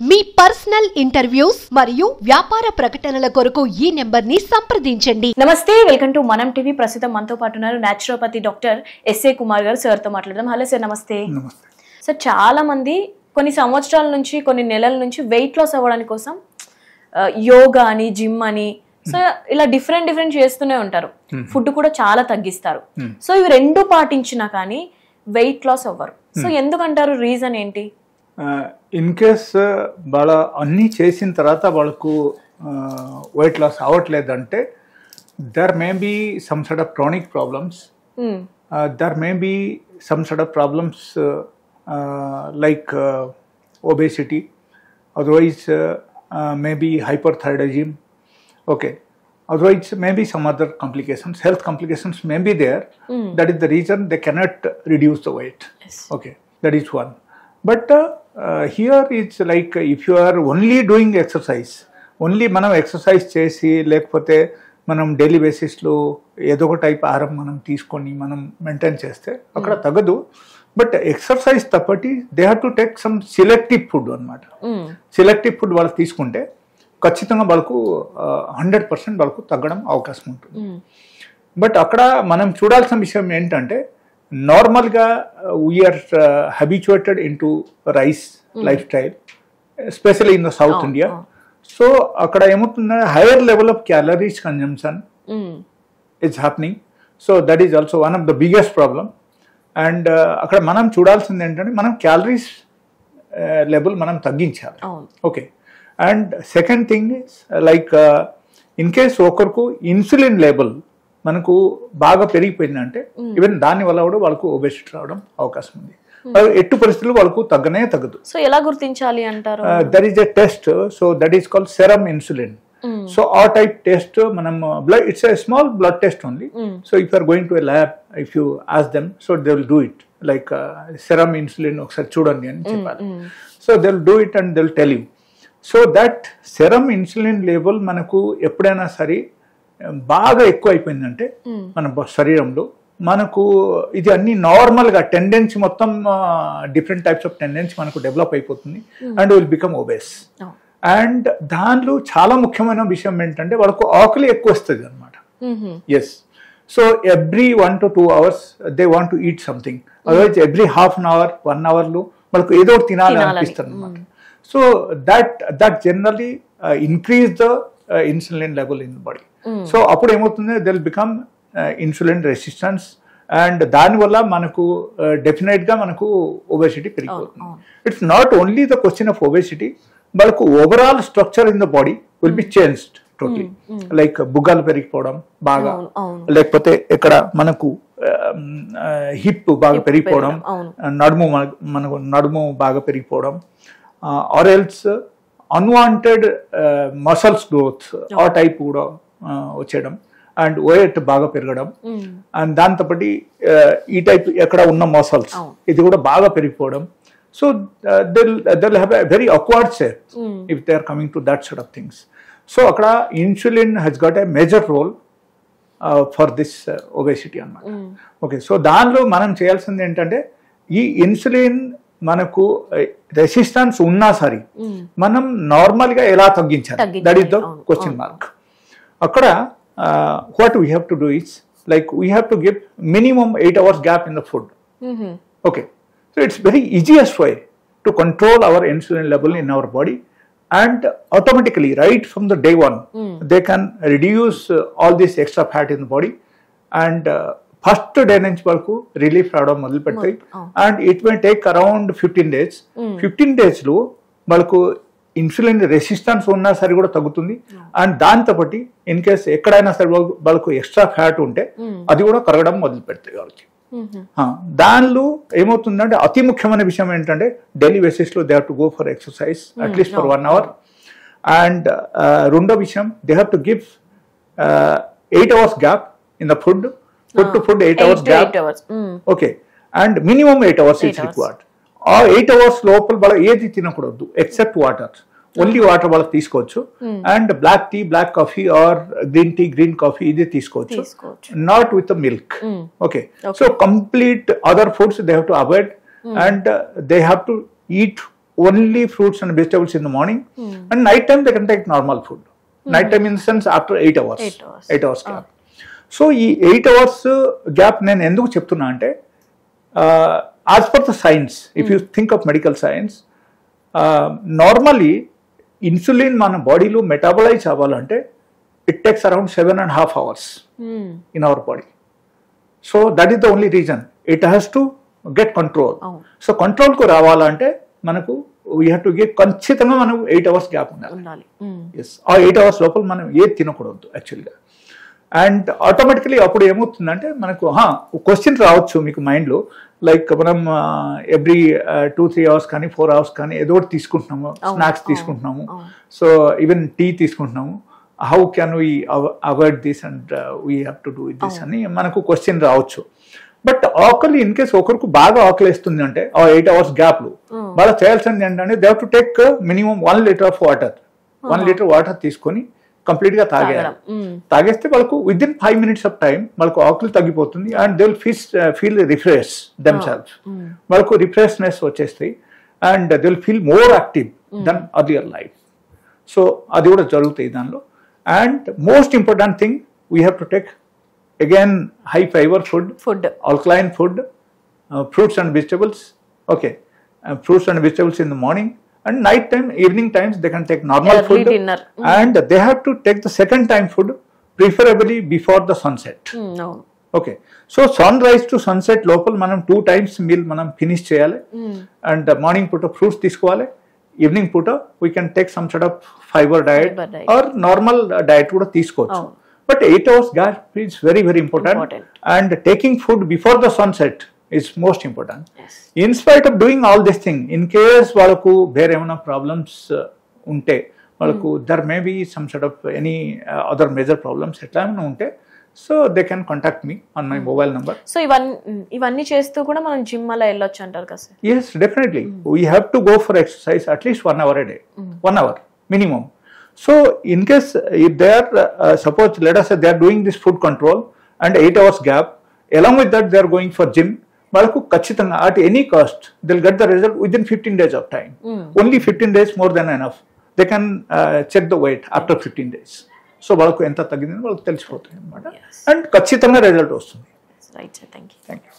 మీ personal interviews మరియు వ్యాపార ప్రకటనల కొరకు ఈ నెంబర్ ని సంప్రదించండి. నమస్తే, వెల్కమ్ టు మనం టీవీ. ప్రస్తుతం మనతో పాటు ఉన్నారు న్యాచురోపతి డాక్టర్ ఎస్ఏ కుమార్ గారు. సార్ తో మాట్లాడదాం. హలో సార్, నమస్తే. సార్, చాలా మంది కొన్ని సంవత్సరాల నుంచి కొన్ని నెలల నుంచి వెయిట్ లాస్ అవ్వడానికి కోసం యోగా అని, జిమ్ అని, సో ఇలా డిఫరెంట్ చేస్తూనే ఉంటారు. ఫుడ్ కూడా చాలా తగ్గిస్తారు. సో ఇవి రెండు పాటించినా కానీ వెయిట్ లాస్ అవ్వరు. సో ఎందుకంటారు? రీజన్ ఏంటి? ఇన్ కేస్ వాళ్ళ అన్నీ చేసిన తర్వాత వాళ్ళకు వెయిట్ లాస్ అవ్వట్లేదంటే there may be some sort of chronic problems, there may be some sort of problems like obesity, otherwise maybe hyperthyroidism. Okay, otherwise maybe some other complications, health complications may be there. That is the reason they cannot reduce the weight. Yes. Okay, that is one. But here it's like if you are only doing exercise, only మనం exercise చేసి లేకపోతే మనం daily బేసిస్లో ఏదో ఒక type ఆహారం మనం తీసుకొని మనం మెయింటైన్ చేస్తే అక్కడ తగ్గదు. బట్ ఎక్సర్సైజ్ తప్పటి they have to take some selective food అనమాట. సెలెక్టివ్ ఫుడ్ వాళ్ళకి తీసుకుంటే ఖచ్చితంగా వాళ్ళకు 100% వాళ్ళకు తగ్గడం అవకాశం ఉంటుంది. బట్ అక్కడ మనం చూడాల్సిన విషయం ఏంటంటే నార్మల్గా we are habituated in to rice lifestyle, especially in the South India. So అక్కడ ఏమవుతుందంటే higher level of calories consumption it's happening. So that is also one of the biggest problem. And అక్కడ మనం చూడాల్సింది ఏంటంటే మనం క్యాలరీస్ లెవెల్ మనం తగ్గించాలి. Okay. And second thing is like in case ఒకరికి ఇన్సులిన్ లెవెల్ మనకు బాగా పెరిగిపోయిందంటే ఈవెన్ దాని వల్ల కూడా వాళ్ళకు ఒబేసిటీ రావడం అవకాశం ఉంది. ఎట్టు పరిస్థితులు వాళ్ళకు తగ్గనే తగ్గదు. సో ఎలా గుర్తించాలి అంటారు? That is a test. So that is called serum insulin. So ఆ టైప్ టెస్ట్ మనం blood, it's a small blood test only. So if you are going to a lab, if you ask them, so they will do it like serum insulin ఒకసారి చూడండి అని చెప్పాలి. So they will do it and they will tell you. So that serum insulin level మనకు ఎప్పుడైనా సరే బాగా ఎక్కువ అయిపోయిందంటే మన శరీరంలో మనకు ఇది అన్ని నార్మల్గా టెండెన్సీ మొత్తం డిఫరెంట్ టైప్స్ ఆఫ్ టెండెన్సీ మనకు డెవలప్ అయిపోతుంది and will become obese. And దానిలో చాలా ముఖ్యమైన విషయం ఏంటంటే వాళ్ళకు ఆకలి ఎక్కువ వస్తుంది అనమాట. Yes. So every 1 to 2 hours they want to eat something. Otherwise every half an hour 1 hourలో వాళ్ళకు ఏదో ఒకటి తినాలని అనిపిస్తుంది అనమాట. So that generally increase the insulin level in the body. So అప్పుడు ఏమవుతుంది, they will become insulin resistance and దానివల్ల మనకు డెఫినెట్ గా మనకు ఒబేసిటీ పెరిగిపోతుంది. It's not only the question of obesity, మనకు overall structure in the body will be changed totally. Like బుగ్గలు పెరిగిపోవడం బాగా, లేకపోతే ఇక్కడ మనకు హిప్ బాగా పెరిగిపోవడం, మనకు నడుము బాగా పెరిగిపోవడం, or else unwanted muscles growth ఆ టైప్ కూడా వచ్చేయడం, అండ్ వెయిట్ బాగా పెరగడం, అండ్ దాంతోపాటి ఈ టైప్ ఎక్కడ ఉన్న మసల్స్ ఇది కూడా బాగా పెరిగిపోవడం. So they'll have a very awkward shape if they are coming to that sort of things. So అక్కడ insulin has got a major role for this obesity అన్నమాట. ఓకే. సో దానిలో మనం చేయాల్సింది ఏంటంటే ఈ ఇన్సులిన్ మనకు రెసిస్టెన్స్ ఉన్నా సరే మనం నార్మల్ గా ఎలా తగ్గించాలి, that is the question mark. అక్కడ what we have to do is like we have to give minimum 8 hours gap in the food. Okay. So it's very easiest way to control our insulin level in our body, and automatically right from the day 1 they can reduce all this extra fat in the body. And first day నుంచి వరకు relief రావడం మొదలు పెడతాయి. And it may take around 15 days. 15 days లో వాళ్ళకు insulin resistance ఉన్నా సరే కూడా తగ్గుతుంది. అండ్ దాంతోపాటి ఇన్ కేస్ ఎక్కడైనా సరే వాళ్ళకు ఎక్స్ట్రా ఫ్యాట్ ఉంటే అది కూడా కరగడం మొదలు పెడతాయి వాళ్ళకి. దానిలో ఏమవుతుందంటే అతి ముఖ్యమైన విషయం ఏంటంటే డైలీ బేసిస్ లో they have to go for exercise at least for 1 hour. And రెండో విషయం, they have to give 8 hours gap in the food. Put to food 8 hours gap. 8 hours. Okay. And minimum 8 hours is required. ఆ 8 hours లోపల వాళ్ళ ఏది తినకూడదు except water. Only water వాళ్ళకి తీసుకోవచ్చు. And black tea, black coffee or green tea, green coffee ఇది తీసుకోవచ్చు. Not with milk. Okay. So complete other foods they have to avoid, and they have to eat only fruits and vegetables in the morning, and night time they can take normal food. Night time in the sense after 8 hours. 8 hours gap. So ఈ 8 hours gap నేను ఎందుకు చెప్తున్నా అంటే as per the science, if you think of medical science, normally insulin మన బాడీలో metabolize అవ్వాలంటే it takes around 7.5 hours in our body. So that is the only reason. It has to get control. So కంట్రోల్కు రావాలంటే మనకు we have to get, ఖచ్చితంగా మనం 8 hours gap ఉండాలి. Yes, ఆ 8 hours లోపల మనం ఏది తినకూడదు యాక్చువల్గా. అండ్ ఆటోమేటికలీ అప్పుడు ఏమవుతుందంటే మనకు క్వశ్చన్ రావచ్చు మీకు మైండ్లో, లైక్ మనం ఎవ్రీ 2-3 hours కానీ 4 hours కానీ ఏదో ఒకటి తీసుకుంటున్నాము, స్నాక్స్ తీసుకుంటున్నాము, సో ఈవెన్ టీ తీసుకుంటున్నాము, how can we avoid this and we have to do this అని మనకు క్వశ్చన్ రావచ్చు. బట్ ఆకలి ఇన్ కేస్ ఒకరికి బాగా ఆకలి వేస్తుంది అంటే ఆ 8 hours గ్యాప్లో బాగా చేయాల్సింది ఏంటంటే they have to take minimum 1 liter of water. 1 liter వాటర్ తీసుకొని కంప్లీట్ గా తాగేయాలి. తాగేస్తే వాళ్ళకు within 5 minutes of time వాళ్ళకు ఆకలి తగ్గిపోతుంది and they will feel refresh themselves. వాళ్ళకు రిఫ్రెష్నెస్ వచ్చేస్తాయి and they will feel more active then other life. So అది కూడా జరుగుతాయి దానిలో. And most important thing, we have to take again high fibre food, alkaline food, fruits and vegetables. Okay, fruits and vegetables in the morning. And night time, evening times, they can take normal food. Dinner. And they have to take the second time food, preferably before the sunset. No. Okay. So sunrise to sunset local, manam 2 times meal manam finish cheyali. And morning puta fruits తీసుకోవాలి. Evening puta we can take some sort of fiber diet. Or normal diet kuda తీసుకోవచ్చు. But 8 hours gap is very, very important. And taking food before the sunset is most important. Yes. In spite of doing all this thing, in case వాళ్ళకు వేరే ఏమైనా problems ఉంటే, వాళ్ళకు there may be some sort of any other major problems ఎట్లా ఏమైనా ఉంటే, so they can contact me on my mobile number. So ఇవన్నీ చేస్తూ కూడా మనం జిమ్ అలా వెళ్ళొచ్చు అంటారు కదా sir? Yes, definitely. We have to go for exercise at least 1 hour a day. 1 hour minimum. So in case if they are suppose let us say they are doing this food control and 8 hours gap, along with that they are going for gym, వాళ్ళకు ఖచ్చితంగా at any cost they'll get the result within 15 days of time. Only 15 days more than enough. They can check the weight after 15 days. So వాళ్ళకు ఎంత తగ్గిందని వాళ్ళకి తెలిసిపోతుంది అనమాట. And ఖచ్చితంగా result వస్తుంది. Right sir, thank you.